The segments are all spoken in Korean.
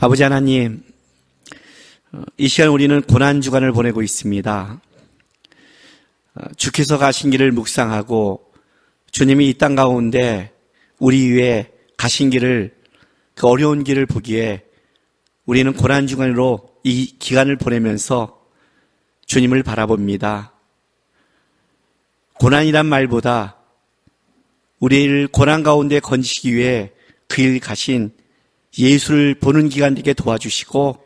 아버지 하나님, 이 시간 우리는 고난주간을 보내고 있습니다. 주께서 가신 길을 묵상하고 주님이 이 땅 가운데 우리 위에 가신 길을, 그 어려운 길을 보기에 우리는 고난주간으로 이 기간을 보내면서 주님을 바라봅니다. 고난이란 말보다 우리를 고난 가운데 건지시기 위해 그 길 가신 예수를 보는 기간 되게 도와주시고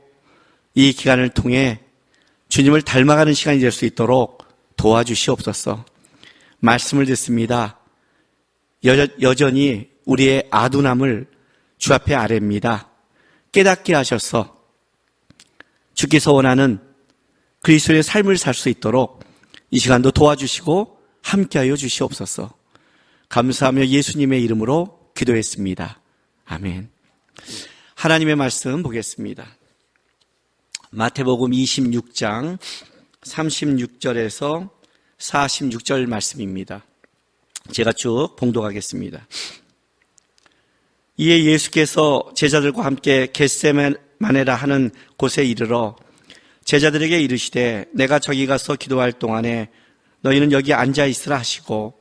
이 기간을 통해 주님을 닮아가는 시간이 될 수 있도록 도와주시옵소서. 말씀을 듣습니다. 여전히 우리의 아둔함을 주 앞에 아뢰입니다. 깨닫게 하셔서 주께서 원하는 그리스도의 삶을 살 수 있도록 이 시간도 도와주시고 함께하여 주시옵소서. 감사하며 예수님의 이름으로 기도했습니다. 아멘. 하나님의 말씀 보겠습니다. 마태복음 26장 36절에서 46절 말씀입니다. 제가 쭉 봉독하겠습니다. 이에 예수께서 제자들과 함께 겟세마네라 하는 곳에 이르러 제자들에게 이르시되 내가 저기 가서 기도할 동안에 너희는 여기 앉아 있으라 하시고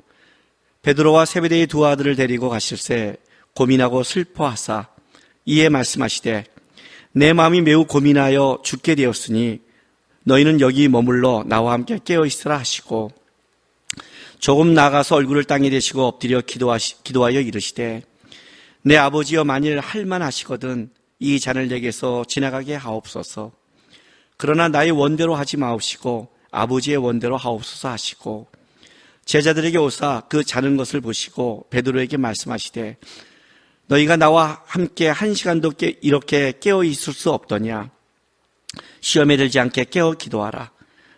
베드로와 세베대의 두 아들을 데리고 가실새 고민하고 슬퍼하사 이에 말씀하시되 내 마음이 매우 고민하여 죽게 되었으니 너희는 여기 머물러 나와 함께 깨어 있으라 하시고 조금 나가서 얼굴을 땅에 대시고 엎드려 기도하여 이르시되 내 아버지여 만일 할만하시거든 이 잔을 내게서 지나가게 하옵소서. 그러나 나의 원대로 하지 마옵시고 아버지의 원대로 하옵소서 하시고 제자들에게 오사 그 자는 것을 보시고 베드로에게 말씀하시되 너희가 나와 함께 한 시간도 이렇게 깨어 있을 수 없더냐. 시험에 들지 않게 깨어 기도하라.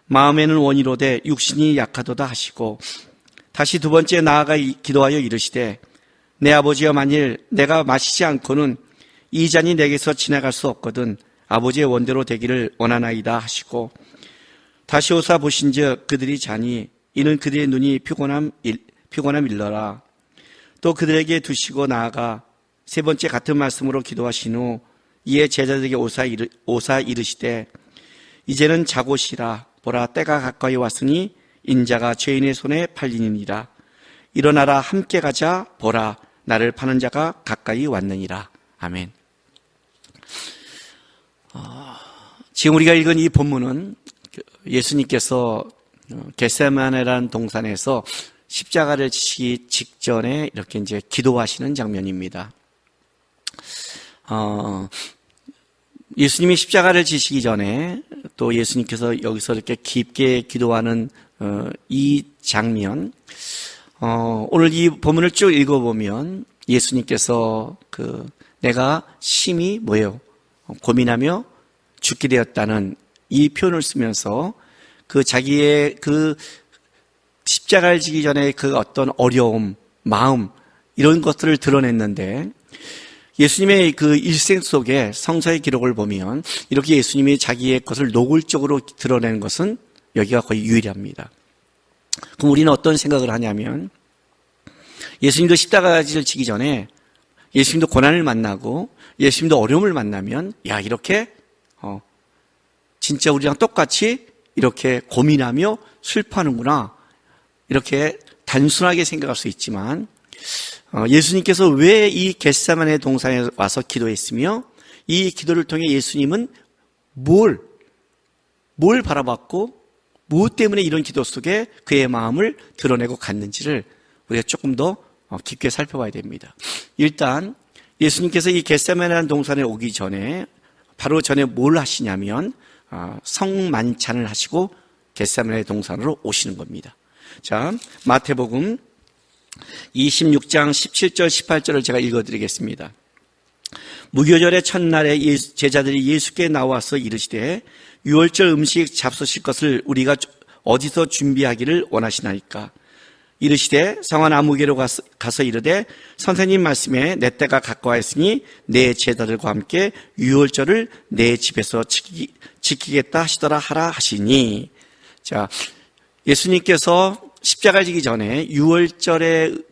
마음에는 원이로되 육신이 약하도다 하시고 다시 두 번째 나아가 기도하여 이르시되 내 아버지여 만일 내가 마시지 않고는 이 잔이 내게서 지나갈 수 없거든 아버지의 원대로 되기를 원하나이다 하시고 다시 오사 보신즉 그들이 자니 이는 그들의 눈이 피곤함 일러라. 또 그들에게 두시고 나아가 세 번째 같은 말씀으로 기도하신 후 이에 제자들에게 오사 이르시되 이제는 자고 쉬라. 보라 때가 가까이 왔으니 인자가 죄인의 손에 팔리니라. 일어나라 함께 가자. 보라 나를 파는 자가 가까이 왔느니라. 아멘. 지금 우리가 읽은 이 본문은 예수님께서 겟세마네라는 동산에서 십자가를 지시기 직전에 이렇게 이제 기도하시는 장면입니다. 예수님이 십자가를 지시기 전에 또 예수님께서 여기서 이렇게 깊게 기도하는 이 장면, 오늘 이 본문을 쭉 읽어보면 예수님께서 내가 심히 고민하며 죽게 되었다는 이 표현을 쓰면서 자기의 십자가를 지기 전에 어떤 어려움, 마음, 이런 것들을 드러냈는데 예수님의 일생 속에 성서의 기록을 보면 이렇게 예수님이 자기의 것을 노골적으로 드러내는 것은 여기가 거의 유일합니다. 그럼 우리는 어떤 생각을 하냐면 예수님도 십자가를 지기 전에 예수님도 고난을 만나고 예수님도 어려움을 만나면 이렇게 진짜 우리랑 똑같이 이렇게 고민하며 슬퍼하는구나 이렇게 단순하게 생각할 수 있지만 예수님께서 왜 이 겟세마네 동산에 와서 기도했으며 이 기도를 통해 예수님은 뭘 바라봤고 무엇 때문에 이런 기도 속에 그의 마음을 드러내고 갔는지를 우리가 조금 더 깊게 살펴봐야 됩니다. 일단 예수님께서 이 겟세마네라는 동산에 오기 전에 바로 전에 뭘 하시냐면 성만찬을 하시고 겟세마네 동산으로 오시는 겁니다. 자, 마태복음 26장 17절 18절을 제가 읽어드리겠습니다. 무교절의 첫날에 제자들이 예수께 나와서 이르시되 유월절 음식 잡수실 것을 우리가 어디서 준비하기를 원하시나이까. 이르시되 성한 아무개로 가서 이르되 선생님 말씀에 내 때가 가까웠으니 내 제자들과 함께 유월절을 내 집에서 지키겠다 하시더라 하라 하시니. 자, 예수님께서 십자가를 지기 전에 유월절의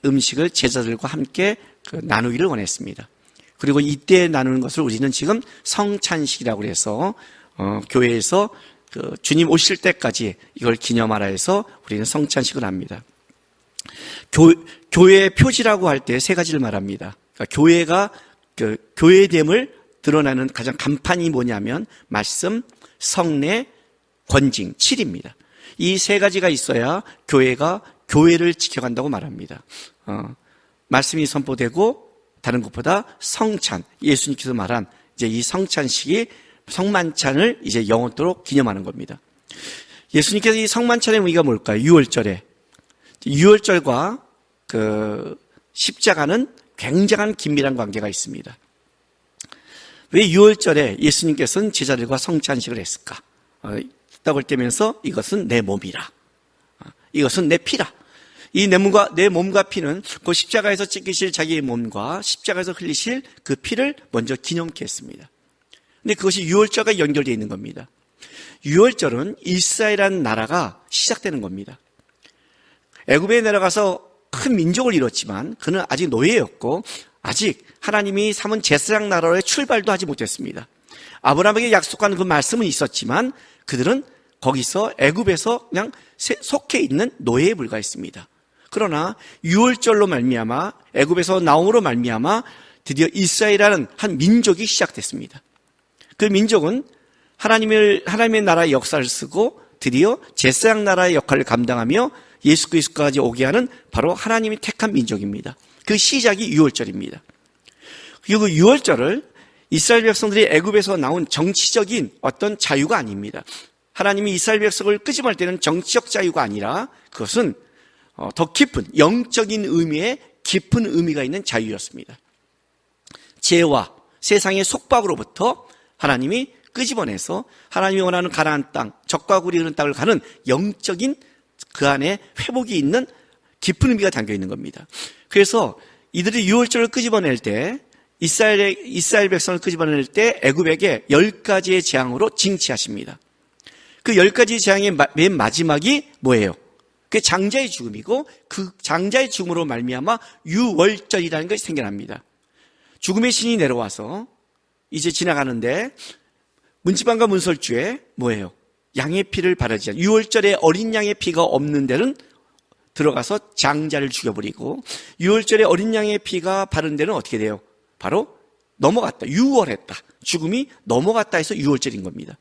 음식을 제자들과 함께 나누기를 원했습니다. 그리고 이때 나누는 것을 우리는 지금 성찬식이라고 해서 교회에서 그 주님 오실 때까지 이걸 기념하라 해서 우리는 성찬식을 합니다. 교회의 표지라고 할 때 세 가지를 말합니다. 그러니까 교회가 그 교회됨을 드러나는 가장 간판이 뭐냐면 말씀, 성례, 권징, 7입니다. 이 세 가지가 있어야 교회가 교회를 지켜간다고 말합니다. 말씀이 선포되고 다른 것보다 성찬, 예수님께서 말한 이제 이 성찬식이 성만찬을 이제 영원토록 기념하는 겁니다. 예수님께서 이 성만찬의 의미가 뭘까요? 6월절과 그 십자가는 굉장한 긴밀한 관계가 있습니다. 왜 6월절에 예수님께서는 제자들과 성찬식을 했을까? 떡을 떼면서 이것은 내 몸이라. 이것은 내 피라. 이 내 몸과 피는 그 십자가에서 찢기실 자기의 몸과 십자가에서 흘리실 그 피를 먼저 기념케 했습니다. 근데 그것이 6월절과 연결되어 있는 겁니다. 6월절은 이스라엘이라는 나라가 시작되는 겁니다. 애굽에 내려가서 큰 민족을 이뤘지만 그는 아직 노예였고 아직 하나님이 삼은 제사장 나라로의 출발도 하지 못했습니다. 아브라함에게 약속한 그 말씀은 있었지만 그들은 거기서 애굽에서 그냥 속해 있는 노예에 불과했습니다. 그러나 6월절로 말미암아 애굽에서 나옴으로 말미암아 드디어 이스라엘이라는 한 민족이 시작됐습니다. 그 민족은 하나님의 나라의 역사를 쓰고 드디어 제사장 나라의 역할을 감당하며 예수 그리스도까지 오게 하는 바로 하나님이 택한 민족입니다. 그 시작이 6월절입니다. 그리고 6월절을 이스라엘 백성들이 애굽에서 나온 정치적인 어떤 자유가 아닙니다. 하나님이 이스라엘 백성을 끄집어낼 때는 정치적 자유가 아니라 그것은 더 깊은 영적인 의미의 깊은 의미가 있는 자유였습니다. 죄와 세상의 속박으로부터 하나님이 끄집어내서 하나님이 원하는 가나안 땅, 적과 굴이 흐르는 땅을 가는 영적인 그 안에 회복이 있는 깊은 의미가 담겨 있는 겁니다. 그래서 이들이 6월절을 끄집어낼 때 이스라엘 백성을 끄집어낼 때 애굽에게 10가지의 재앙으로 징치하십니다. 그 10가지 재앙의 맨 마지막이 뭐예요? 그게 장자의 죽음이고 그 장자의 죽음으로 말미암아 6월절이라는 것이 생겨납니다. 죽음의 신이 내려와서 이제 지나가는데 문지방과 문설주에 뭐예요? 양의 피를 바르지 않은 6월절에 어린 양의 피가 없는 데는 들어가서 장자를 죽여버리고 6월절에 어린 양의 피가 바른 데는 어떻게 돼요? 바로 넘어갔다. 6월했다. 죽음이 넘어갔다 해서 6월절인 겁니다.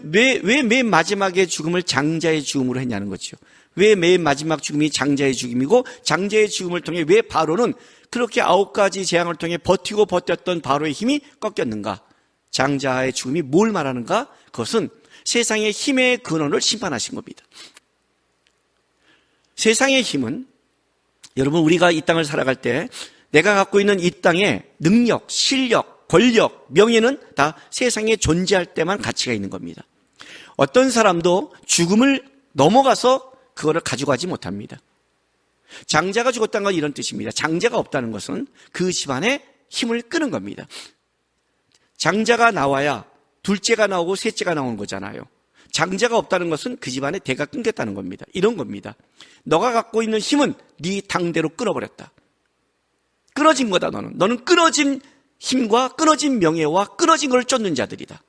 왜 맨 마지막에 죽음을 장자의 죽음으로 했냐는 거죠. 왜 맨 마지막 죽음이 장자의 죽음이고 장자의 죽음을 통해 왜 바로는 그렇게 9가지 재앙을 통해 버티고 버텼던 바로의 힘이 꺾였는가? 장자의 죽음이 뭘 말하는가? 그것은 세상의 힘의 근원을 심판하신 겁니다. 세상의 힘은 여러분 우리가 이 땅을 살아갈 때 내가 갖고 있는 이 땅의 능력, 실력, 권력, 명예는 다 세상에 존재할 때만 가치가 있는 겁니다. 어떤 사람도 죽음을 넘어가서 그거를 가져가지 못합니다. 장자가 죽었다는 건 이런 뜻입니다. 장자가 없다는 것은 그 집안의 힘을 끄는 겁니다. 장자가 나와야 둘째가 나오고 셋째가 나오는 거잖아요. 장자가 없다는 것은 그 집안의 대가 끊겼다는 겁니다. 이런 겁니다. 너가 갖고 있는 힘은 네 당대로 끊어버렸다. 끊어진 거다 너는. 너는 끊어진 힘과 끊어진 명예와 끊어진 걸 쫓는 자들이다.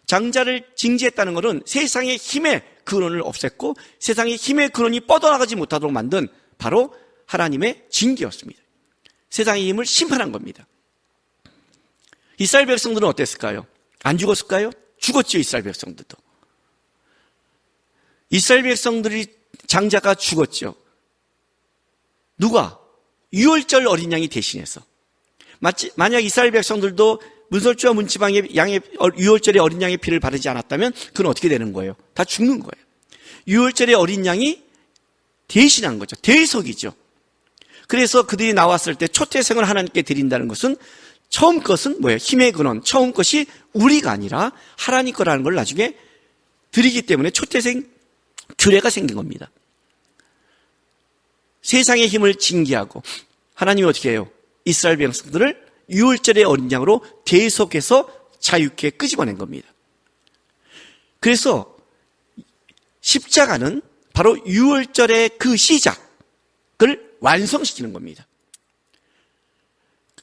장자를 징계했다는 것은 세상의 힘의 근원을 없앴고 세상의 힘의 근원이 뻗어나가지 못하도록 만든 바로 하나님의 징계였습니다. 세상의 힘을 심판한 겁니다. 이스라엘 백성들은 어땠을까요? 안 죽었을까요? 죽었죠. 이스라엘 백성들도. 이스라엘 백성들이 장자가 죽었죠. 누가? 6월절 어린 양이 대신해서. 만약 이스라엘 백성들도 문설주와 문지방의 6월절의 어린 양의 피를 바르지 않았다면 그건 어떻게 되는 거예요? 다 죽는 거예요. 6월절의 어린 양이 대신한 거죠. 대속이죠. 그래서 그들이 나왔을 때 초태생을 하나님께 드린다는 것은 처음 것은 뭐예요? 힘의 근원. 처음 것이 우리가 아니라 하나님 거라는 걸 나중에 드리기 때문에 초태생 규례가 생긴 겁니다. 세상의 힘을 징계하고 하나님이 어떻게 해요? 이스라엘 백성들을 6월절의 어린 양으로 대속해서 자유케 끄집어낸 겁니다. 그래서 십자가는 바로 6월절의 그 시작을 완성시키는 겁니다.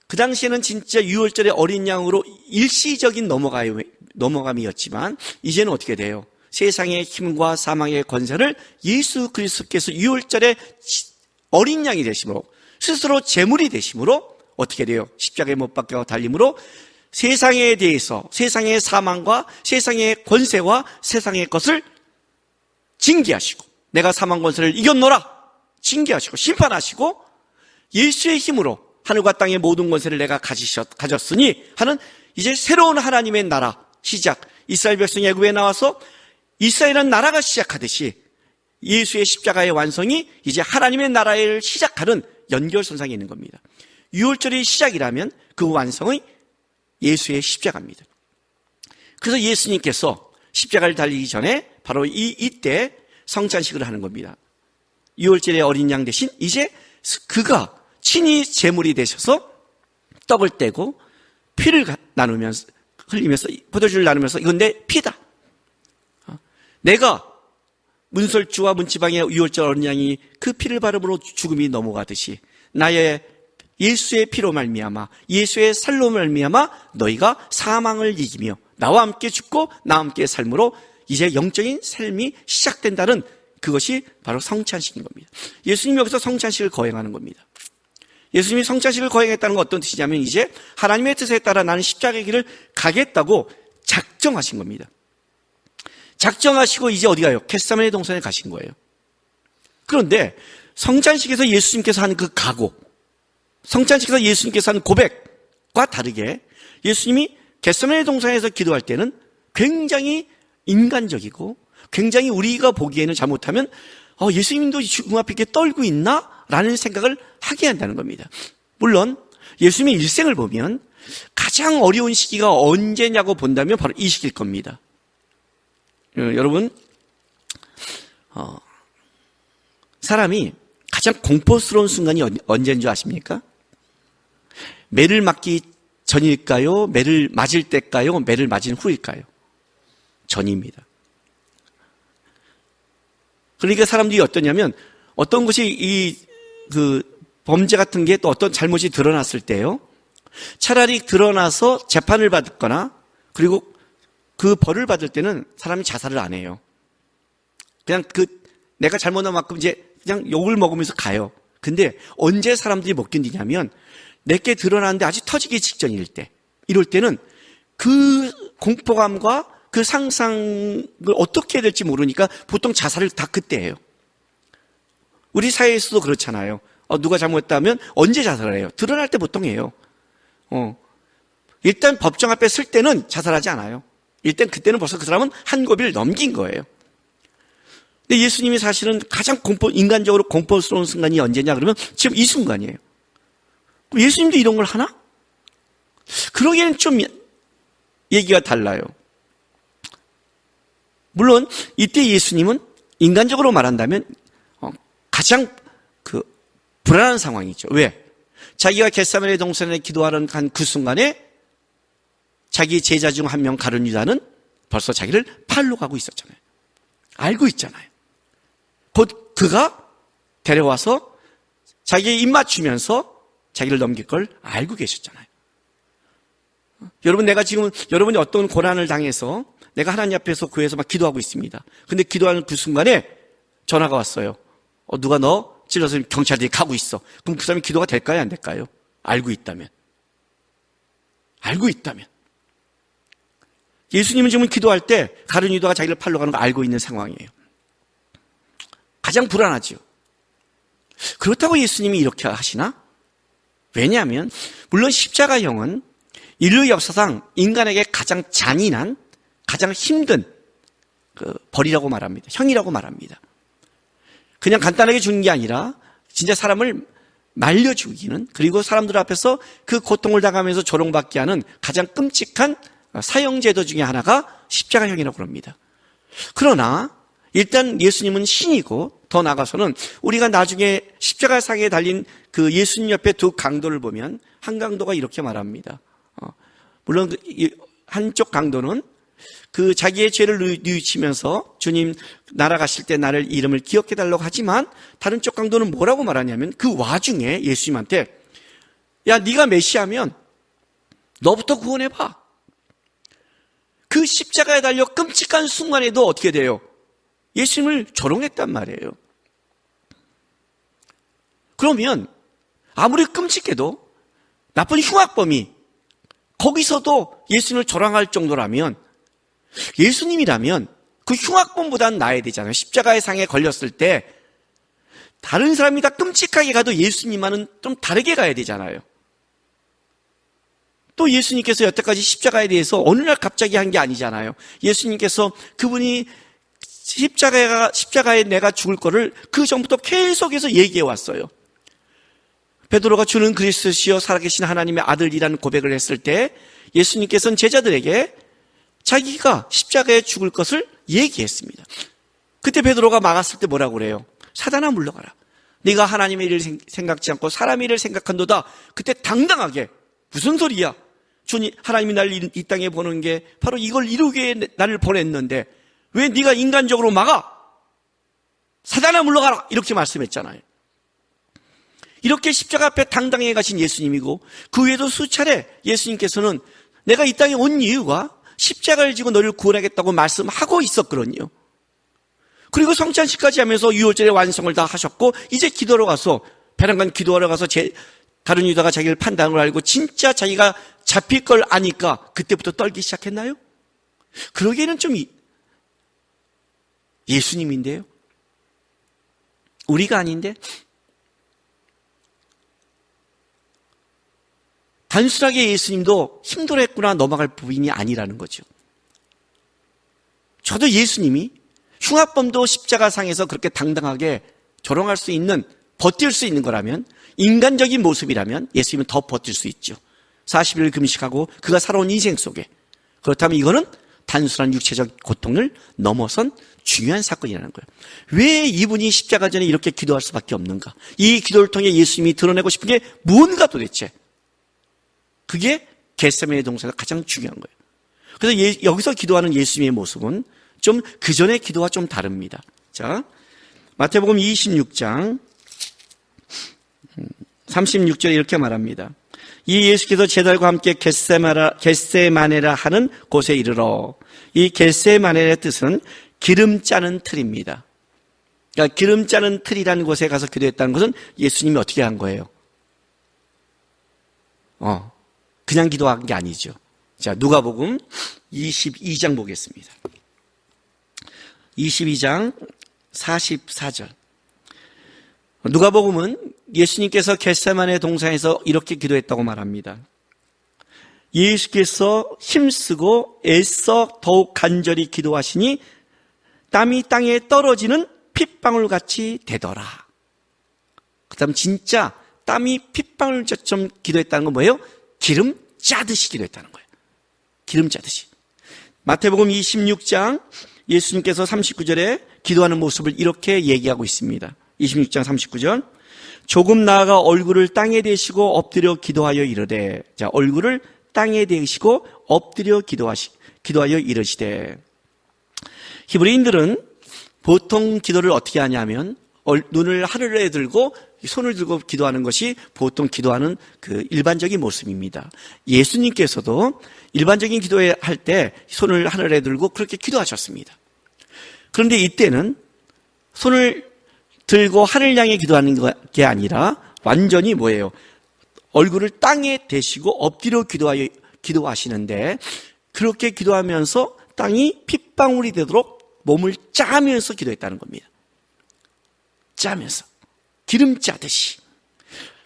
그 당시에는 진짜 유월절의 어린 양으로 일시적인 넘어감이었지만 이제는 어떻게 돼요? 세상의 힘과 사망의 권세를 예수 그리스도께서 유월절에 어린 양이 되심으로, 스스로 제물이 되심으로 어떻게 돼요? 십자가에 못 박혀 달림으로 세상에 대해서, 세상의 사망과 세상의 권세와 세상의 것을 징계하시고, 내가 사망 권세를 이겼노라 징계하시고 심판하시고, 예수의 힘으로 하늘과 땅의 모든 권세를 내가 가졌으니 하는 이제 새로운 하나님의 나라 시작, 이스라엘 백성이 애굽에 나와서 이스라엘은 나라가 시작하듯이 예수의 십자가의 완성이 이제 하나님의 나라를 시작하는 연결선상에 있는 겁니다. 유월절의 시작이라면 그 완성의 예수의 십자가입니다. 그래서 예수님께서 십자가를 달리기 전에 바로 이때 성찬식을 하는 겁니다. 유월절의 어린 양 대신 이제 그가 친히 제물이 되셔서 떡을 떼고 피를 나누면서 흘리면서 포도주를 나누면서 이건 내 피다. 내가 문설주와 문지방의 유월절 어린 양이 그 피를 바름으로 죽음이 넘어가듯이 나의 예수의 피로 말미암아 예수의 살로 말미암아 너희가 사망을 이기며 나와 함께 죽고 나와 함께 삶으로 이제 영적인 삶이 시작된다는 그것이 바로 성찬식인 겁니다. 예수님이 여기서 성찬식을 거행하는 겁니다. 예수님이 성찬식을 거행했다는 건 어떤 뜻이냐면 이제 하나님의 뜻에 따라 나는 십자가의 길을 가겠다고 작정하신 겁니다. 작정하시고 이제 어디 가요? 겟세마네 동산에 가신 거예요. 그런데 성찬식에서 예수님께서 하는 그 각오, 성찬식에서 예수님께서 하는 고백과 다르게 예수님이 겟세마네 동산에서 기도할 때는 굉장히 인간적이고 굉장히 우리가 보기에는 잘못하면 예수님도 죽음 앞에 이렇게 떨고 있나? 라는 생각을 하게 한다는 겁니다. 물론 예수님의 일생을 보면 가장 어려운 시기가 언제냐고 본다면 바로 이 시기일 겁니다. 여러분, 사람이 가장 공포스러운 순간이 언제인 줄 아십니까? 매를 맞기 전일까요? 매를 맞을 때일까요? 매를 맞은 후일까요? 전입니다. 그러니까 사람들이 어떠냐면 어떤 것이 범죄 같은 게 또 어떤 잘못이 드러났을 때요. 차라리 드러나서 재판을 받거나 그리고 그 벌을 받을 때는 사람이 자살을 안 해요. 그냥 내가 잘못한 만큼 이제 그냥 욕을 먹으면서 가요. 근데 언제 사람들이 못 견디냐면 내게 드러나는데 아직 터지기 직전일 때, 이럴 때는 그 공포감과 그 상상을 어떻게 해야 될지 모르니까 보통 자살을 다 그때 해요. 우리 사회에서도 그렇잖아요. 누가 잘못했다면 언제 자살을 해요? 드러날 때 보통 해요. 일단 법정 앞에 설 때는 자살하지 않아요. 일단 그때는 벌써 그 사람은 한 고비를 넘긴 거예요. 근데 예수님이 사실은 가장 인간적으로 공포스러운 순간이 언제냐 그러면 지금 이 순간이에요. 예수님도 이런 걸 하나? 그러기에는 좀 얘기가 달라요. 물론 이때 예수님은 인간적으로 말한다면 가장 불안한 상황이죠. 왜? 자기가 겟세마네 동산에 기도하러 간 그 순간에 자기 제자 중 한 명 가룟 유다는 벌써 자기를 팔로 가고 있었잖아요. 알고 있잖아요. 곧 그가 데려와서 자기의 입 맞추면서 자기를 넘길 걸 알고 계셨잖아요. 여러분, 여러분이 어떤 고난을 당해서 내가 하나님 앞에서 교회에서 막 기도하고 있습니다. 근데 기도하는 그 순간에 전화가 왔어요. 누가 너 찔러서 경찰들이 가고 있어. 그럼 그 사람이 기도가 될까요? 안 될까요? 알고 있다면. 예수님은 지금 기도할 때 가룟 유다가 자기를 팔러 가는 거 알고 있는 상황이에요. 가장 불안하죠. 그렇다고 예수님이 이렇게 하시나? 왜냐하면 물론 십자가형은 인류 역사상 인간에게 가장 잔인한, 가장 힘든 벌이라고 말합니다. 형이라고 말합니다. 그냥 간단하게 죽는 게 아니라 진짜 사람을 말려 죽이는, 그리고 사람들 앞에서 그 고통을 당하면서 조롱받게 하는 가장 끔찍한 사형제도 중에 하나가 십자가형이라고 합니다. 그러나 일단 예수님은 신이고 더 나아가서는 우리가 나중에 십자가상에 달린 그 예수님 옆에 두 강도를 보면 한 강도가 이렇게 말합니다. 물론 한쪽 강도는 그 자기의 죄를 뉘우치면서 주님 날아가실 때 나를 이름을 기억해달라고 하지만 다른 쪽 강도는 뭐라고 말하냐면 그 와중에 예수님한테 야, 네가 메시아면 너부터 구원해봐. 그 십자가에 달려 끔찍한 순간에도 어떻게 돼요? 예수님을 조롱했단 말이에요. 그러면 아무리 끔찍해도 나쁜 흉악범이 거기서도 예수님을 조롱할 정도라면, 예수님이라면 그 흉악범보다는 나아야 되잖아요. 십자가의 상에 걸렸을 때 다른 사람이 다 끔찍하게 가도 예수님만은 좀 다르게 가야 되잖아요. 또 예수님께서 여태까지 십자가에 대해서 어느 날 갑자기 한 게 아니잖아요. 예수님께서 그분이 십자가에 내가 죽을 거를 그 전부터 계속해서 얘기해 왔어요. 베드로가 주는 그리스도시여 살아계신 하나님의 아들이라는 고백을 했을 때 예수님께서는 제자들에게 자기가 십자가에 죽을 것을 얘기했습니다. 그때 베드로가 막았을 때 뭐라고 그래요? 사단아 물러가라. 네가 하나님의 일을 생각지 않고 사람의 일을 생각한도다. 그때 당당하게, 무슨 소리야? 주님, 하나님이 나를 이 땅에 보는 게 바로 이걸 이루기 위해 나를 보냈는데 왜 네가 인간적으로 막아? 사단아 물러가라. 이렇게 말씀했잖아요. 이렇게 십자가 앞에 당당히 가신 예수님이고, 그 외에도 수차례 예수님께서는 내가 이 땅에 온 이유가 십자가를 지고 너를 구원하겠다고 말씀하고 있었거든요. 그리고 성찬식까지 하면서 유월절의 완성을 다 하셨고, 이제 기도하러 가서, 배란간 기도하러 가서 다른 유다가 자기를 판단을 알고 진짜 자기가 잡힐 걸 아니까 그때부터 떨기 시작했나요? 그러기에는 좀 예수님인데요. 우리가 아닌데? 단순하게 예수님도 힘들었구나 넘어갈 부분이 아니라는 거죠. 저도 예수님이 흉악범도 십자가상에서 그렇게 당당하게 조롱할 수 있는, 버틸 수 있는 거라면, 인간적인 모습이라면 예수님은 더 버틸 수 있죠. 40일 금식하고 그가 살아온 인생 속에. 그렇다면 이거는 단순한 육체적 고통을 넘어선 중요한 사건이라는 거예요. 왜 이분이 십자가 전에 이렇게 기도할 수밖에 없는가? 이 기도를 통해 예수님이 드러내고 싶은 게 뭔가 도대체? 그게 겟세마네 동산에서 가장 중요한 거예요. 그래서 여기서 기도하는 예수님의 모습은 좀 그전의 기도와 좀 다릅니다. 자, 마태복음 26장 36절에 이렇게 말합니다. 이 예수께서 제자들과 함께 겟세마네라 하는 곳에 이르러, 이 겟세마네의 뜻은 기름 짜는 틀입니다. 그러니까 기름 짜는 틀이라는 곳에 가서 기도했다는 것은 예수님이 어떻게 한 거예요? 그냥 기도한 게 아니죠. 자, 누가복음 22장 보겠습니다. 22장 44절. 누가복음은 예수님께서 겟세마네 동산에서 이렇게 기도했다고 말합니다. 예수께서 힘쓰고 애써 더욱 간절히 기도하시니 땀이 땅에 떨어지는 핏방울같이 되더라. 그 다음 진짜 땀이 핏방울처럼 기도했다는 건 뭐예요? 기름 짜듯이 기도했다는 거예요. 기름 짜듯이. 마태복음 26장 예수님께서 39절에 기도하는 모습을 이렇게 얘기하고 있습니다. 26장 39절. 조금 나아가 얼굴을 땅에 대시고 엎드려 기도하여 이르되. 자, 얼굴을 땅에 대시고 엎드려 기도하여 이르시되. 히브리인들은 보통 기도를 어떻게 하냐면 눈을 하늘에 들고 손을 들고 기도하는 것이 보통 기도하는 그 일반적인 모습입니다. 예수님께서도 일반적인 기도할 때 손을 하늘에 들고 그렇게 기도하셨습니다. 그런데 이때는 손을 들고 하늘 향해 기도하는 게 아니라 완전히 뭐예요? 얼굴을 땅에 대시고 엎드려 기도하시는데, 그렇게 기도하면서 땅이 핏방울이 되도록 몸을 짜면서 기도했다는 겁니다. 짜면서. 기름 짜듯이.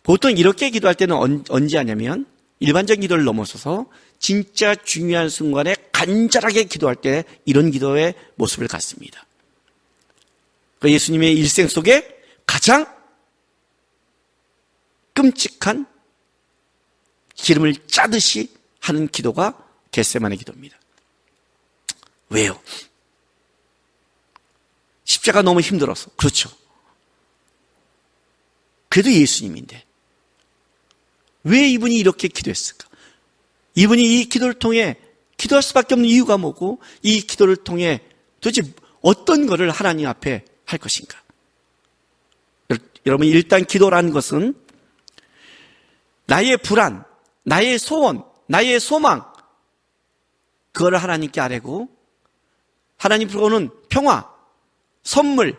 보통 이렇게 기도할 때는 언제 하냐면 일반적인 기도를 넘어서서 진짜 중요한 순간에 간절하게 기도할 때 이런 기도의 모습을 갖습니다. 예수님의 일생 속에 가장 끔찍한 기름을 짜듯이 하는 기도가 겟세마네 기도입니다. 왜요? 십자가 너무 힘들어서. 그렇죠. 그래도 예수님인데 왜 이분이 이렇게 기도했을까? 이분이 이 기도를 통해 기도할 수밖에 없는 이유가 뭐고, 이 기도를 통해 도대체 어떤 것을 하나님 앞에 할 것인가? 여러분, 일단 기도라는 것은 나의 불안, 나의 소원, 나의 소망, 그거를 하나님께 아뢰고 하나님으로 오는 평화, 선물,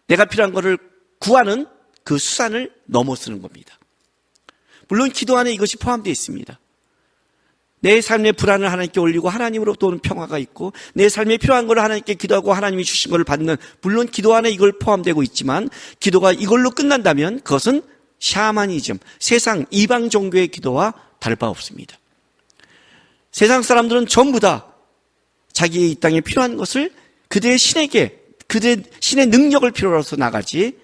내가 필요한 것을 구하는 그 수단을 넘어서는 겁니다. 물론 기도 안에 이것이 포함되어 있습니다. 내 삶의 불안을 하나님께 올리고 하나님으로부터 오는 평화가 있고 내 삶에 필요한 것을 하나님께 기도하고 하나님이 주신 것을 받는, 물론 기도 안에 이걸 포함되고 있지만 기도가 이걸로 끝난다면 그것은 샤머니즘, 세상 이방 종교의 기도와 다를 바 없습니다. 세상 사람들은 전부 다 자기의 이 땅에 필요한 것을 그들의 신에게, 그들의 신의 능력을 필요로 해서 나가지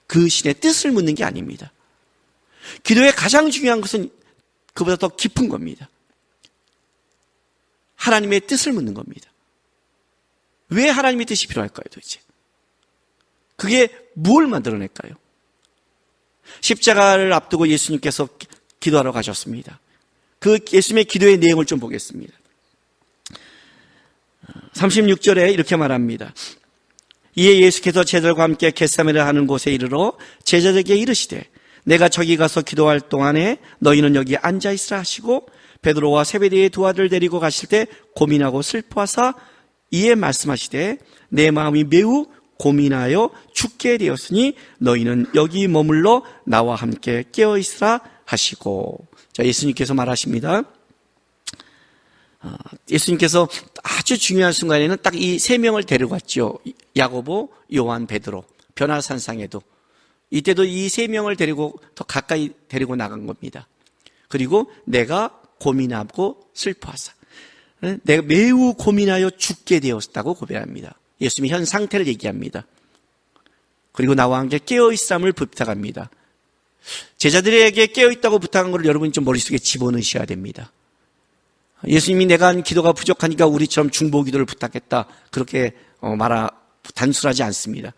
그 신의 뜻을 묻는 게 아닙니다. 기도의 가장 중요한 것은 그보다 더 깊은 겁니다. 하나님의 뜻을 묻는 겁니다. 왜 하나님의 뜻이 필요할까요, 도대체? 그게 뭘 만들어낼까요? 십자가를 앞두고 예수님께서 기도하러 가셨습니다. 그 예수님의 기도의 내용을 좀 보겠습니다. 36절에 이렇게 말합니다. 이에 예수께서 제자들과 함께 겟세마네를 하는 곳에 이르러 제자들에게 이르시되 내가 저기 가서 기도할 동안에 너희는 여기 앉아있으라 하시고 베드로와 세베대의 두 아들을 데리고 가실 때 고민하고 슬퍼하사 이에 말씀하시되 내 마음이 매우 고민하여 죽게 되었으니 너희는 여기 머물러 나와 함께 깨어있으라 하시고. 자, 예수님께서 말하십니다. 예수님께서 아주 중요한 순간에는 딱 이 세 명을 데려갔죠. 야고보, 요한, 베드로. 변화산상에도. 이때도 이 세 명을 데리고 더 가까이 데리고 나간 겁니다. 그리고 내가 고민하고 슬퍼하사. 내가 매우 고민하여 죽게 되었다고 고백합니다. 예수님이 현 상태를 얘기합니다. 그리고 나와 함께 깨어있음을 부탁합니다. 제자들에게 깨어있다고 부탁한 것을 여러분이 좀 머릿속에 집어넣으셔야 됩니다. 예수님이 내가 한 기도가 부족하니까 우리처럼 중보기도를 부탁했다. 그렇게 단순하지 않습니다.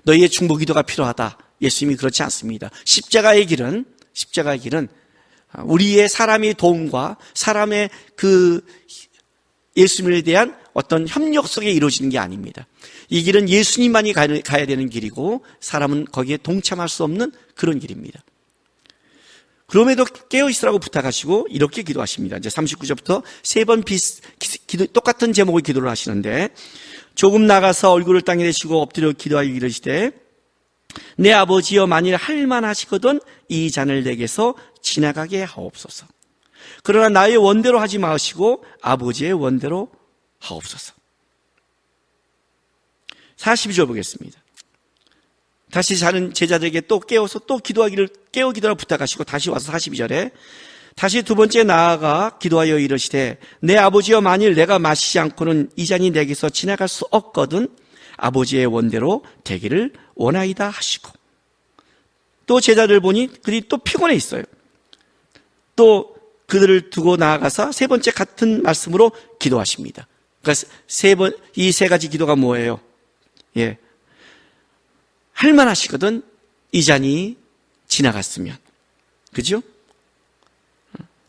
너희의 중보기도가 필요하다. 예수님이 그렇지 않습니다. 십자가의 길은 우리의 사람의 도움과 사람의 그 예수님에 대한 어떤 협력 속에 이루어지는 게 아닙니다. 이 길은 예수님만이 가야 되는 길이고 사람은 거기에 동참할 수 없는 그런 길입니다. 그럼에도 깨어있으라고 부탁하시고 이렇게 기도하십니다. 이제 39절부터 세 번 똑같은 제목의 기도를 하시는데 조금 나가서 얼굴을 땅에 대시고 엎드려 기도하여 이르시되 내 아버지여 만일 할만하시거든 이 잔을 내게서 지나가게 하옵소서. 그러나 나의 원대로 하지 마시고 아버지의 원대로 하옵소서. 42절 보겠습니다. 다시 자는 제자들에게 또 깨어서 또 기도하라고 부탁하시고 다시 와서 42절에 다시 두 번째 나아가 기도하여 이르시되 내 아버지여 만일 내가 마시지 않고는 이 잔이 내게서 지나갈 수 없거든 아버지의 원대로 되기를 원하이다 하시고. 또 제자들 보니 그들이 또 피곤해 있어요. 또 그들을 두고 나아가서 세 번째 같은 말씀으로 기도하십니다. 그러니까 이 세 가지 기도가 뭐예요? 예. 할만하시거든 이 잔이 지나갔으면. 그죠?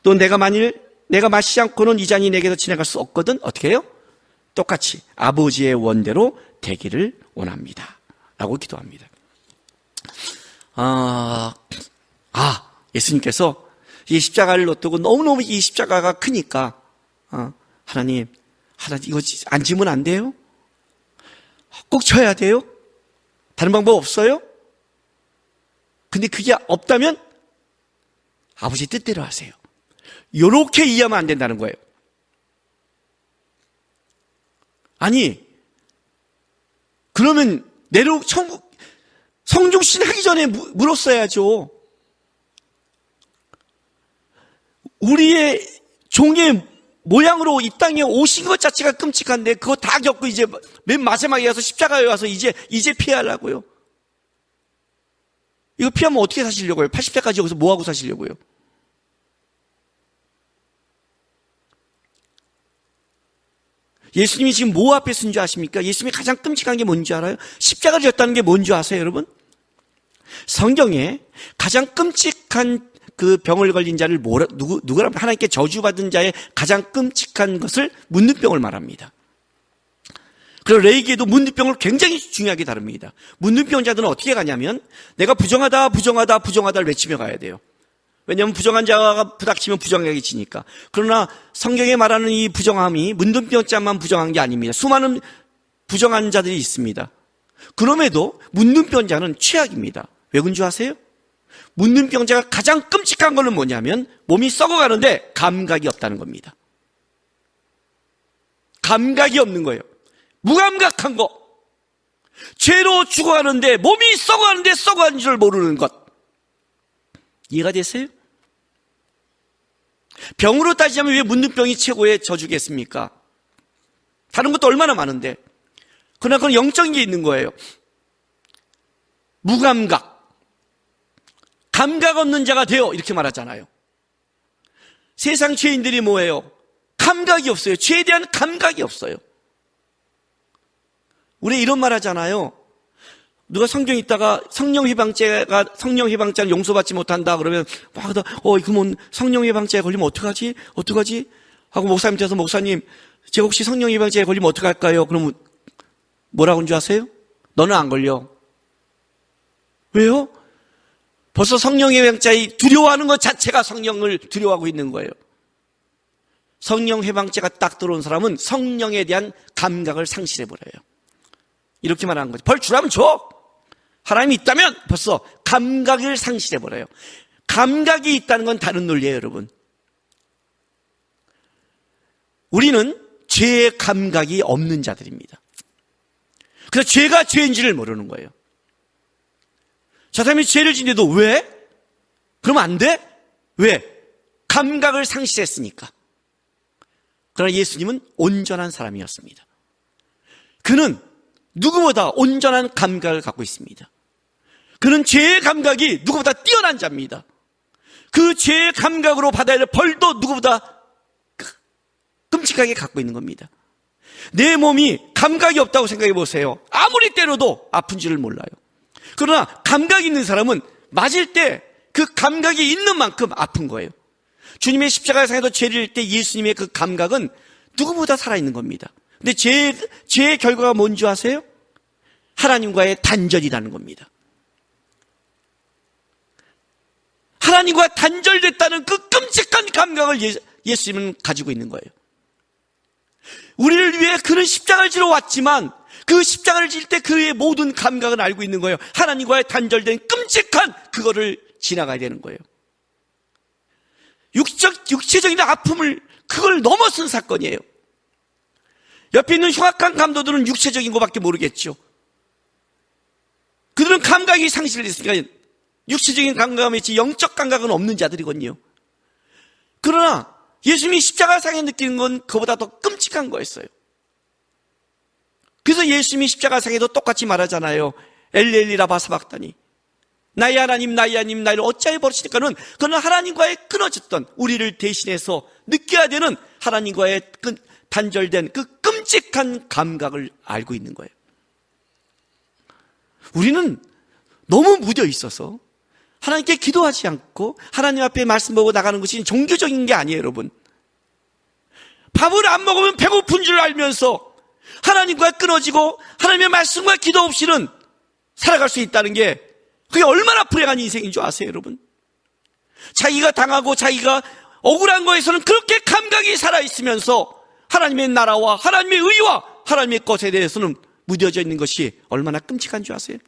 또 내가 마시지 않고는 이 잔이 내게서 지나갈 수 없거든 어떻게 해요? 똑같이 아버지의 원대로 되기를 원합니다. 라고 기도합니다. 예수님께서 이 십자가를 놓두고 너무너무 이 십자가가 크니까 하나님 이거 안 지면 안 돼요? 꼭 쳐야 돼요? 다른 방법 없어요? 근데 그게 없다면 아버지 뜻대로 하세요. 이렇게 이해하면 안 된다는 거예요. 아니 그러면 성중신 하기 전에 물었어야죠. 우리의 종의 모양으로 이 땅에 오신 것 자체가 끔찍한데 그거 다 겪고 이제 맨 마지막에 가서 십자가에 와서 이제 피하려고요. 이거 피하면 어떻게 사시려고요? 80세까지 여기서 뭐하고 사시려고요? 예수님이 지금 뭐 앞에 쓴 줄 아십니까? 예수님이 가장 끔찍한 게 뭔지 알아요? 십자가를 졌다는 게 뭔지 아세요, 여러분? 성경에 가장 끔찍한 그 병을 걸린 자를 누구라면 하나님께 저주받은 자의 가장 끔찍한 것을 문둥병을 말합니다. 그리고 레이기에도 문둥병을 굉장히 중요하게 다룹니다. 문둥병자들은 어떻게 가냐면 내가 부정하다를 외치며 가야 돼요. 왜냐하면 부정한 자가 부닥치면 부정하게 지니까. 그러나 성경에 말하는 이 부정함이 문둥병자만 부정한 게 아닙니다. 수많은 부정한 자들이 있습니다. 그럼에도 문둥병자는 최악입니다. 왜 그런 줄 아세요? 문둥병자가 가장 끔찍한 거는 뭐냐면 몸이 썩어가는데 감각이 없다는 겁니다. 감각이 없는 거예요. 무감각한 거. 죄로 죽어가는데 몸이 썩어가는데 썩어가는 줄 모르는 것. 이해가 되세요? 병으로 따지자면 왜 문둥병이 최고의 저주겠습니까? 다른 것도 얼마나 많은데. 그러나 그건 영적인 게 있는 거예요. 무감각. 감각 없는 자가 되어 이렇게 말하잖아요. 세상 죄인들이 뭐예요? 감각이 없어요. 죄에 대한 감각이 없어요. 우리 이런 말 하잖아요. 누가 성경 있다가 성령 해방자는 용서받지 못한다 그러면 막 그러면 성령 해방자에 걸리면 어떡하지? 하고 목사님께서 목사님 제가 혹시 성령 해방자에 걸리면 어떡할까요? 그러면 뭐라고 하는 줄 아세요? 너는 안 걸려. 왜요? 벌써 성령 해방자의 두려워하는 것 자체가 성령을 두려워하고 있는 거예요. 성령 해방자가 딱 들어온 사람은 성령에 대한 감각을 상실해버려요. 이렇게 말하는 거죠. 벌 주라면 줘. 하나님이 있다면 벌써 감각을 상실해버려요. 감각이 있다는 건 다른 논리예요, 여러분. 우리는 죄의 감각이 없는 자들입니다. 그래서 죄가 죄인지를 모르는 거예요. 저 사람이 죄를 짓는데도 왜? 그러면 안 돼? 왜? 감각을 상실했으니까. 그러나 예수님은 온전한 사람이었습니다. 그는 누구보다 온전한 감각을 갖고 있습니다. 그는 죄의 감각이 누구보다 뛰어난 자입니다. 그 죄의 감각으로 받아야 할 벌도 누구보다 끔찍하게 갖고 있는 겁니다. 내 몸이 감각이 없다고 생각해 보세요. 아무리 때려도 아픈 줄을 몰라요. 그러나 감각이 있는 사람은 맞을 때 그 감각이 있는 만큼 아픈 거예요. 주님의 십자가상에서 죄를 질 때 예수님의 그 감각은 누구보다 살아있는 겁니다. 근데 죄의 결과가 뭔지 아세요? 하나님과의 단절이라는 겁니다. 하나님과 단절됐다는 그 끔찍한 감각을 예수님은 가지고 있는 거예요. 우리를 위해 그는 십자가를 지러 왔지만 그 십자가를 질 때 그의 모든 감각을 알고 있는 거예요. 하나님과의 단절된 끔찍한 그거를 지나가야 되는 거예요. 육체적인 아픔을 그걸 넘어선 사건이에요. 옆에 있는 흉악한 감도들은 육체적인 것밖에 모르겠죠. 그들은 감각이 상실됐으니까 육체적인 감각이 있지 영적 감각은 없는 자들이거든요. 그러나 예수님이 십자가상에 느끼는 건 그보다 더 끔찍한 거였어요. 그래서 예수님이 십자가상에도 똑같이 말하잖아요. 엘리 라마 사박다니, 나의 하나님 나를 어찌하여 버리시니까는 그는 하나님과의 끊어졌던 우리를 대신해서 느껴야 되는 하나님과의 단절된 그 끔찍한 감각을 알고 있는 거예요. 우리는 너무 무뎌 있어서 하나님께 기도하지 않고 하나님 앞에 말씀 보고 나가는 것이 종교적인 게 아니에요, 여러분. 밥을 안 먹으면 배고픈 줄 알면서 하나님과 끊어지고 하나님의 말씀과 기도 없이는 살아갈 수 있다는 게 그게 얼마나 불행한 인생인 줄 아세요, 여러분? 자기가 당하고 자기가 억울한 거에서는 그렇게 감각이 살아있으면서 하나님의 나라와 하나님의 의와 하나님의 것에 대해서는 무뎌져 있는 것이 얼마나 끔찍한 줄 아세요?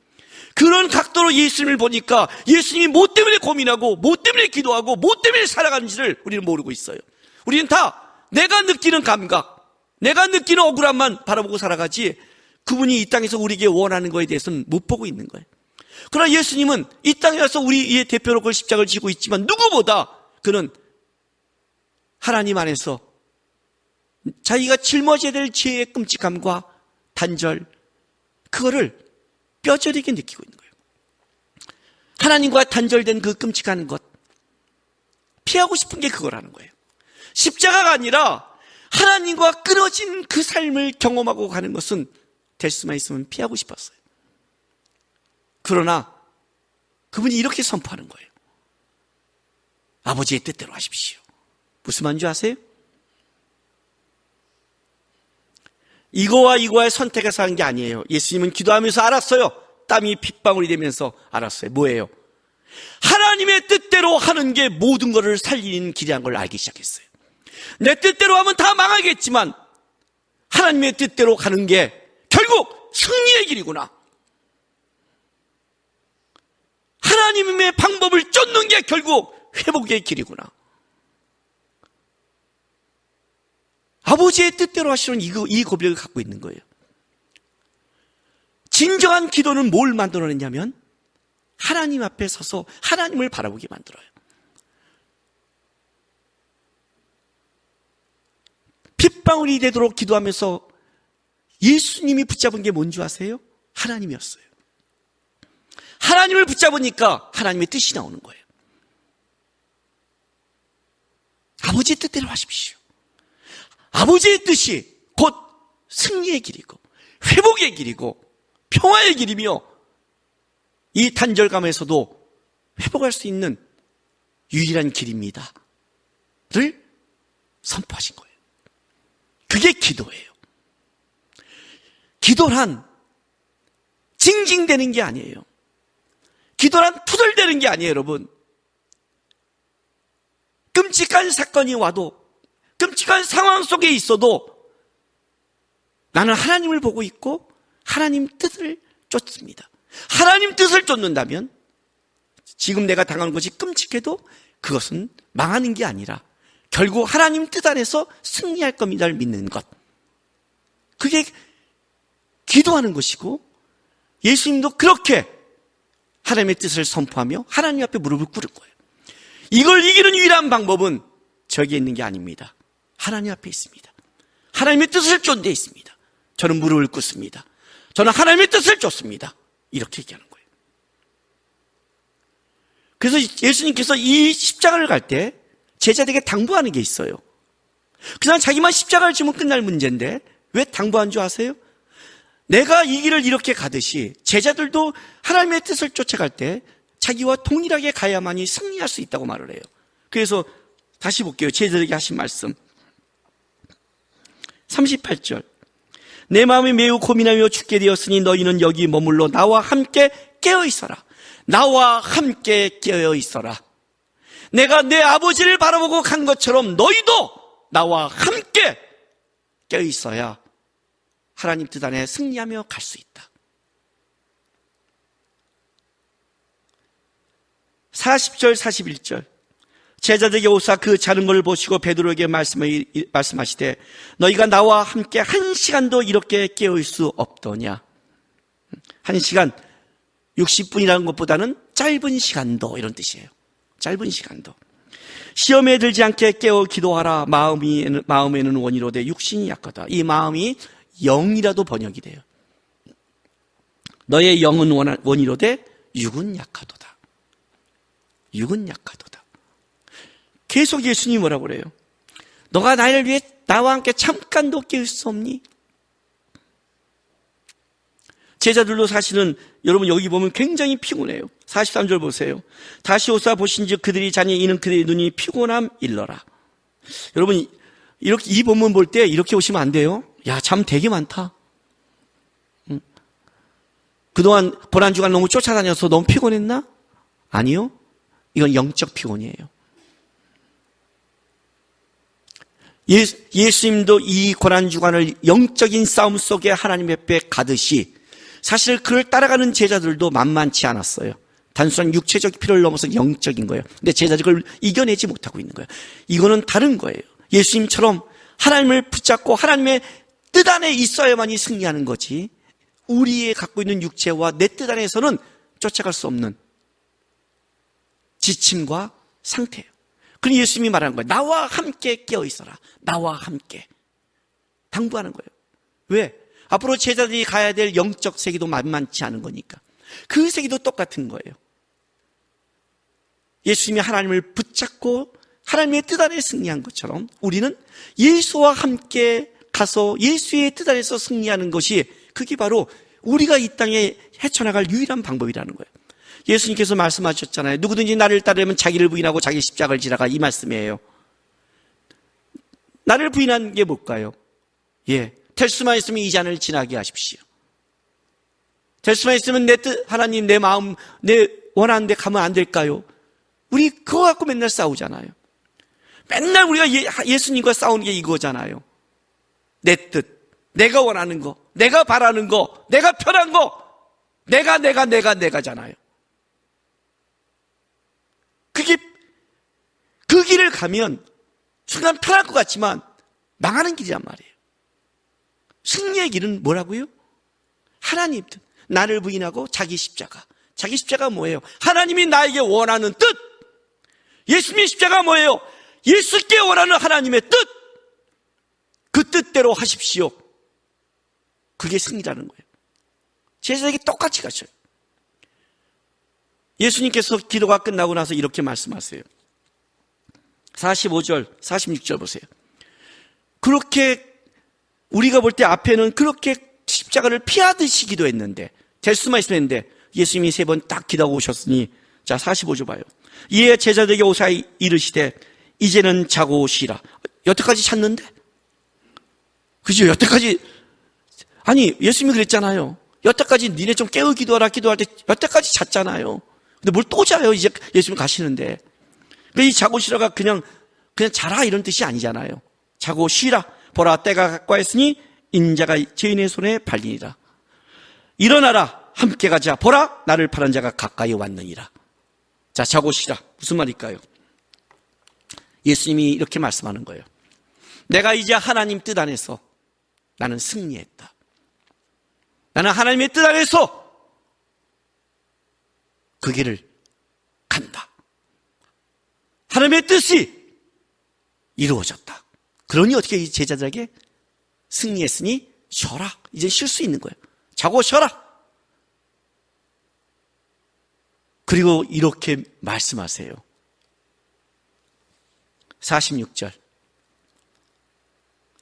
그런 각도로 예수님을 보니까 예수님이 뭐 때문에 고민하고 뭐 때문에 기도하고 뭐 때문에 살아가는지를 우리는 모르고 있어요. 우리는 다 내가 느끼는 감각, 내가 느끼는 억울함만 바라보고 살아가지 그분이 이 땅에서 우리에게 원하는 거에 대해서는 못 보고 있는 거예요. 그러나 예수님은 이 땅에 와서 우리의 대표로 그 십자가를 지고 있지만 누구보다 그는 하나님 안에서 자기가 짊어져야 될 죄의 끔찍함과 단절, 그거를 뼈저리게 느끼고 있는 거예요. 하나님과 단절된 그 끔찍한 것, 피하고 싶은 게 그거라는 거예요. 십자가가 아니라 하나님과 끊어진 그 삶을 경험하고 가는 것은 될 수만 있으면 피하고 싶었어요. 그러나 그분이 이렇게 선포하는 거예요. 아버지의 뜻대로 하십시오. 무슨 말인지 아세요? 이거와 선택해서 한 게 아니에요. 예수님은 기도하면서 알았어요. 땀이 핏방울이 되면서 알았어요. 뭐예요? 하나님의 뜻대로 하는 게 모든 것을 살리는 길이라는 걸 알기 시작했어요. 내 뜻대로 하면 다 망하겠지만 하나님의 뜻대로 가는 게 결국 승리의 길이구나. 하나님의 방법을 쫓는 게 결국 회복의 길이구나. 아버지의 뜻대로 하시는 이 고백을 갖고 있는 거예요. 진정한 기도는 뭘 만들어냈냐면 하나님 앞에 서서 하나님을 바라보게 만들어요. 핏방울이 되도록 기도하면서 예수님이 붙잡은 게 뭔지 아세요? 하나님이었어요. 하나님을 붙잡으니까 하나님의 뜻이 나오는 거예요. 아버지의 뜻대로 하십시오. 아버지의 뜻이 곧 승리의 길이고 회복의 길이고 평화의 길이며 이 단절감에서도 회복할 수 있는 유일한 길입니다. 를 선포하신 거예요. 그게 기도예요. 기도란 징징대는 게 아니에요. 기도란 투덜대는 게 아니에요, 여러분. 끔찍한 사건이 와도, 끔찍한 상황 속에 있어도 나는 하나님을 보고 있고 하나님 뜻을 쫓습니다. 하나님 뜻을 쫓는다면 지금 내가 당하는 것이 끔찍해도 그것은 망하는 게 아니라 결국 하나님 뜻 안에서 승리할 겁니다를 믿는 것. 그게 기도하는 것이고 예수님도 그렇게 하나님의 뜻을 선포하며 하나님 앞에 무릎을 꿇은 거예요. 이걸 이기는 유일한 방법은 저기에 있는 게 아닙니다. 하나님 앞에 있습니다. 하나님의 뜻을 쫓는 데 있습니다. 저는 무릎을 꿇습니다. 저는 하나님의 뜻을 쫓습니다. 이렇게 얘기하는 거예요. 그래서 예수님께서 이 십자가를 갈 때 제자들에게 당부하는 게 있어요. 그냥 자기만 십자가를 지면 끝날 문제인데 왜 당부한 줄 아세요? 내가 이 길을 이렇게 가듯이 제자들도 하나님의 뜻을 쫓아갈 때 자기와 동일하게 가야만이 승리할 수 있다고 말을 해요. 그래서 다시 볼게요. 제자들에게 하신 말씀 38절 내 마음이 매우 고민하며 죽게 되었으니 너희는 여기 머물러 나와 함께 깨어있어라. 나와 함께 깨어있어라. 내가 내 아버지를 바라보고 간 것처럼 너희도 나와 함께 깨어있어야 하나님 뜻 안에 승리하며 갈 수 있다. 40절 41절 제자들에게 오사 그 자는 것을 보시고 베드로에게 말씀하시되 너희가 나와 함께 1시간도 이렇게 깨어있을 수 없더냐. 1시간 60분이라는 것보다는 짧은 시간도 이런 뜻이에요. 짧은 시간도. 시험에 들지 않게 깨어 기도하라. 마음에는 원이로되 육신이 약하다. 이 마음이 영이라도 번역이 돼요. 너의 영은 원이로되 육은 약하도다. 육은 약하도다. 계속 예수님이 뭐라고 그래요? 너가 나를 위해 나와 함께 잠깐도 깨울 수 없니? 제자들도 사실은 여러분 여기 보면 굉장히 피곤해요. 43절 보세요. 다시 오사 보신즉 그들이 자니 이는 그들의 눈이 피곤함 일러라. 여러분 이렇게 이 본문 볼 때 이렇게 오시면 안 돼요. 야, 잠 되게 많다. 그동안 고난주간 너무 쫓아다녀서 너무 피곤했나? 아니요. 이건 영적 피곤이에요. 예수님도 이 고난주간을 영적인 싸움 속에 하나님 앞에 가듯이 사실 그를 따라가는 제자들도 만만치 않았어요. 단순한 육체적 필요를 넘어서 영적인 거예요. 근데 제자들이 그걸 이겨내지 못하고 있는 거예요. 이거는 다른 거예요. 예수님처럼 하나님을 붙잡고 하나님의 뜻 안에 있어야만이 승리하는 거지 우리의 갖고 있는 육체와 내 뜻 안에서는 쫓아갈 수 없는 지침과 상태예요. 그럼 예수님이 말하는 거예요. 나와 함께 깨어있어라. 나와 함께. 당부하는 거예요. 왜? 앞으로 제자들이 가야 될 영적 세계도 만만치 않은 거니까. 그 세계도 똑같은 거예요. 예수님이 하나님을 붙잡고 하나님의 뜻 안에 승리한 것처럼 우리는 예수와 함께 가서 예수의 뜻 안에서 승리하는 것이 그게 바로 우리가 이 땅에 헤쳐나갈 유일한 방법이라는 거예요. 예수님께서 말씀하셨잖아요. 누구든지 나를 따르면 자기를 부인하고 자기 십자가를 지라가 이 말씀이에요. 나를 부인한 게 뭘까요? 될 수만 있으면 이 잔을 지나게 하십시오. 될 수만 있으면 내 뜻, 하나님 내 마음, 내 원하는데 가면 안 될까요? 우리 그거 갖고 맨날 싸우잖아요. 맨날 우리가 예수님과 싸우는 게 이거잖아요. 내 뜻, 내가 원하는 거, 내가 바라는 거, 내가 편한 거, 내가잖아요. 그게 그 길을 가면 순간 편할 것 같지만 망하는 길이란 말이에요. 승리의 길은 뭐라고요? 하나님 뜻, 나를 부인하고 자기 십자가. 자기 십자가 뭐예요? 하나님이 나에게 원하는 뜻. 예수님의 십자가 뭐예요? 예수께 원하는 하나님의 뜻. 그 뜻대로 하십시오. 그게 승리라는 거예요. 제자에게 똑같이 가셔요. 예수님께서 기도가 끝나고 나서 이렇게 말씀하세요. 45절, 46절 보세요. 그렇게 우리가 볼 때 앞에는 그렇게 십자가를 피하듯이 기도했는데, 될 수만 있으면 했는데 예수님이 3번 딱 기도하고 오셨으니, 자 45절 봐요. 이에 제자들에게 오사 이르시되 이제는 자고 쉬라. 여태까지 잤는데? 그죠? 여태까지, 아니 예수님이 그랬잖아요. 여태까지 니네 좀 깨어 기도하라 기도할 때 여태까지 잤잖아요. 근데 뭘 또 자요? 이제 예수님 가시는데. 그러니까 이 자고 쉬라가 그냥 자라 이런 뜻이 아니잖아요. 자고 쉬라. 보라 때가 가까웠으니 인자가 죄인의 손에 팔리니라. 일어나라 함께 가자. 보라 나를 파는 자가 가까이 왔느니라. 자, 자고 쉬라. 무슨 말일까요? 예수님이 이렇게 말씀하는 거예요. 내가 이제 하나님 뜻 안에서 나는 승리했다. 나는 하나님의 뜻 안에서 그 길을 간다. 하나님의 뜻이 이루어졌다. 그러니 어떻게 이 제자들에게 승리했으니 쉬어라. 이제 쉴 수 있는 거예요. 자고 쉬어라. 그리고 이렇게 말씀하세요. 46절.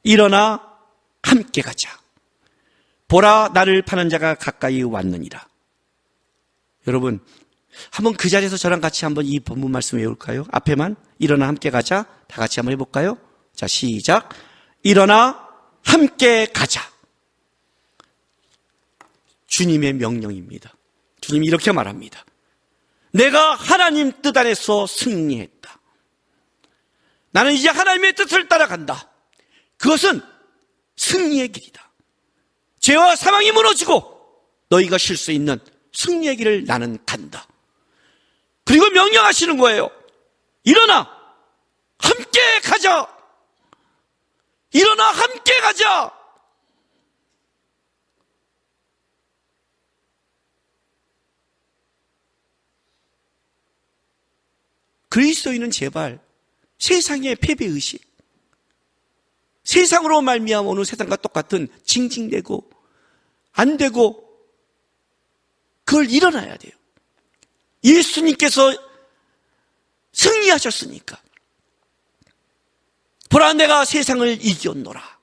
일어나 함께 가자. 보라 나를 파는 자가 가까이 왔느니라. 여러분, 한번 그 자리에서 저랑 같이 한번 이 본문 말씀 외울까요? 앞에만 일어나 함께 가자. 다 같이 한번 해볼까요? 자, 시작. 일어나 함께 가자. 주님의 명령입니다. 주님이 이렇게 말합니다. 내가 하나님 뜻 안에서 승리했다. 나는 이제 하나님의 뜻을 따라간다. 그것은 승리의 길이다. 죄와 사망이 무너지고 너희가 쉴 수 있는 승리의 길을 나는 간다. 그리고 명령하시는 거예요. 일어나 함께 가자. 일어나 함께 가자. 그리스도인은 제발 세상의 패배의식, 세상으로 말미암아 오는 세상과 똑같은 징징대고 안 되고 그걸 일어나야 돼요. 예수님께서 승리하셨으니까. 보라 내가 세상을 이겼노라.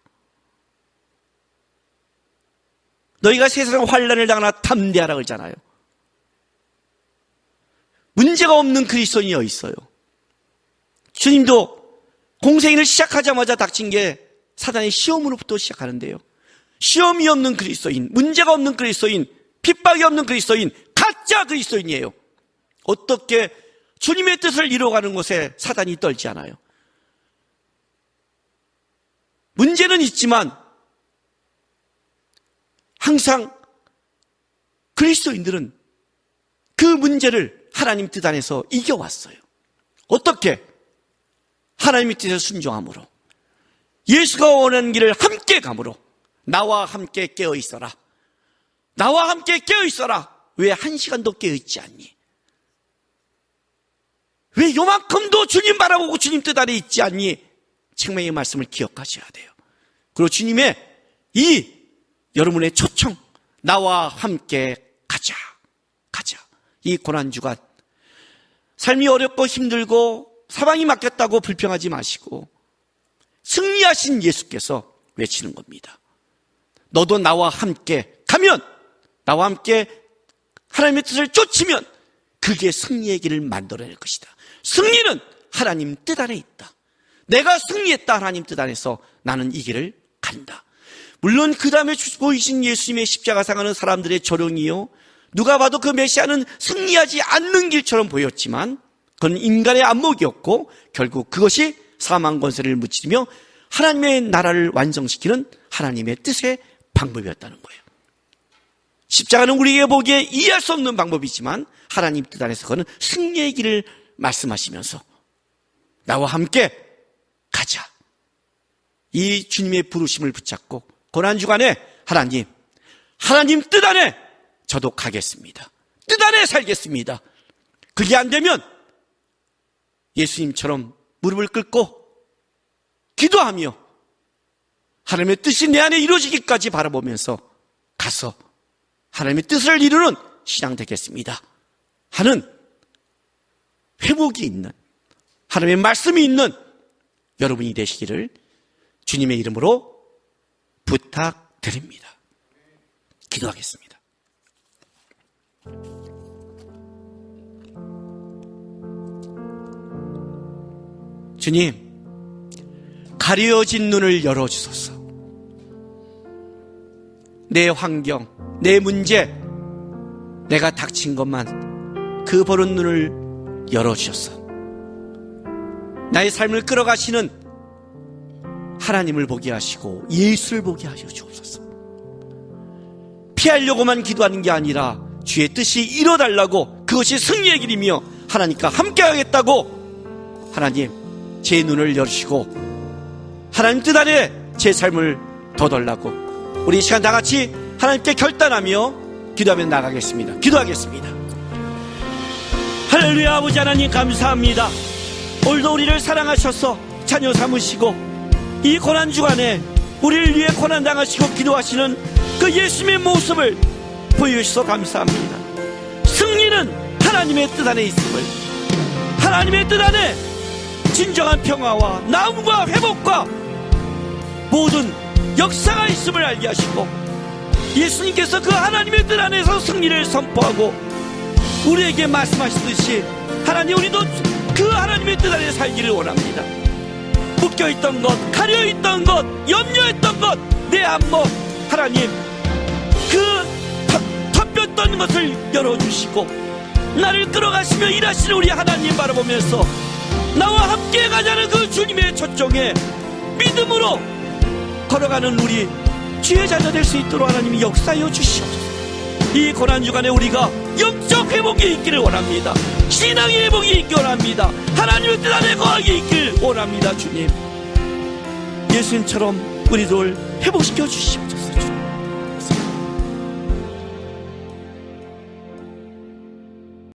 너희가 세상 환난을 당하나 담대하라 그러잖아요. 문제가 없는 그리스도인이 어디 있어요? 주님도 공생애를 시작하자마자 닥친 게 사단의 시험으로부터 시작하는데요. 시험이 없는 그리스도인, 문제가 없는 그리스도인, 핍박이 없는 그리스도인, 가짜 그리스도인이에요. 어떻게 주님의 뜻을 이루어가는 곳에 사단이 떨지 않아요? 문제는 있지만 항상 그리스도인들은 그 문제를 하나님 뜻 안에서 이겨왔어요. 어떻게? 하나님의 뜻에 순종함으로, 예수가 원하는 길을 함께 감으로, 나와 함께 깨어 있어라. 나와 함께 깨어 있어라. 왜 1시간도 깨어 있지 않니? 왜 요만큼도 주님 바라보고 주님 뜻 아래 있지 않니? 책망의 말씀을 기억하셔야 돼요. 그리고 주님의 이 여러분의 초청, 나와 함께 가자. 이 고난주간 삶이 어렵고 힘들고 사방이 막혔다고 불평하지 마시고 승리하신 예수께서 외치는 겁니다. 너도 나와 함께 가면, 나와 함께 하나님의 뜻을 쫓으면 그게 승리의 길을 만들어낼 것이다. 승리는 하나님 뜻 안에 있다. 내가 승리했다. 하나님 뜻 안에서 나는 이 길을 간다. 물론 그 다음에 보이신 예수님의 십자가 상하는 사람들의 조롱이요, 누가 봐도 그 메시아는 승리하지 않는 길처럼 보였지만 그건 인간의 안목이었고 결국 그것이 사망 권세를 무찌르며 하나님의 나라를 완성시키는 하나님의 뜻의 방법이었다는 거예요. 십자가는 우리에게 보기에 이해할 수 없는 방법이지만 하나님 뜻 안에서 그거는 승리의 길을 말씀하시면서 나와 함께 가자. 이 주님의 부르심을 붙잡고 고난주간에 하나님 뜻 안에 저도 가겠습니다. 뜻 안에 살겠습니다. 그게 안 되면 예수님처럼 무릎을 꿇고 기도하며 하나님의 뜻이 내 안에 이루어지기까지 바라보면서 가서 하나님의 뜻을 이루는 신앙 되겠습니다 하는 회복이 있는 하나님의 말씀이 있는 여러분이 되시기를 주님의 이름으로 부탁드립니다. 기도하겠습니다. 주님, 가려진 눈을 열어주소서. 내 환경, 내 문제, 내가 닥친 것만 그 보는 눈을 열어주셔서 나의 삶을 끌어가시는 하나님을 보게 하시고 예수를 보게 하여 주옵소서. 피하려고만 기도하는 게 아니라 주의 뜻이 이뤄달라고, 그것이 승리의 길이며 하나님과 함께하겠다고 하나님 제 눈을 열으시고 하나님 뜻 안에 제 삶을 더 달라고 우리 이 시간 다 같이 하나님께 결단하며 기도하며 나가겠습니다. 기도하겠습니다. 할렐루야. 아버지 하나님 감사합니다. 오늘도 우리를 사랑하셔서 자녀 삼으시고 이 고난주간에 우리를 위해 고난당하시고 기도하시는 그 예수님의 모습을 보여주셔서 감사합니다. 승리는 하나님의 뜻 안에 있음을, 하나님의 뜻 안에 진정한 평화와 나음과 회복과 모든 역사가 있음을 알게 하시고 예수님께서 그 하나님의 뜻 안에서 승리를 선포하고 우리에게 말씀하시듯이 하나님, 우리도 그 하나님의 뜻 안에 살기를 원합니다. 묶여있던 것, 가려있던 것, 염려했던 것, 내 안목, 하나님 그 덮였던 것을 열어주시고 나를 끌어가시며 일하시는 우리 하나님 바라보면서 나와 함께 가자는 그 주님의 초청에 믿음으로 걸어가는 우리 주의 자녀 될 수 있도록 하나님이 역사하여 주시옵소서. 이 고난주간에 우리가 영적 회복이 있기를 원합니다. 신앙의 회복이 있기를 원합니다. 하나님의 뜻 안에 거하게 있기를 원합니다. 주님, 예수님처럼 우리들 회복시켜 주시옵소서.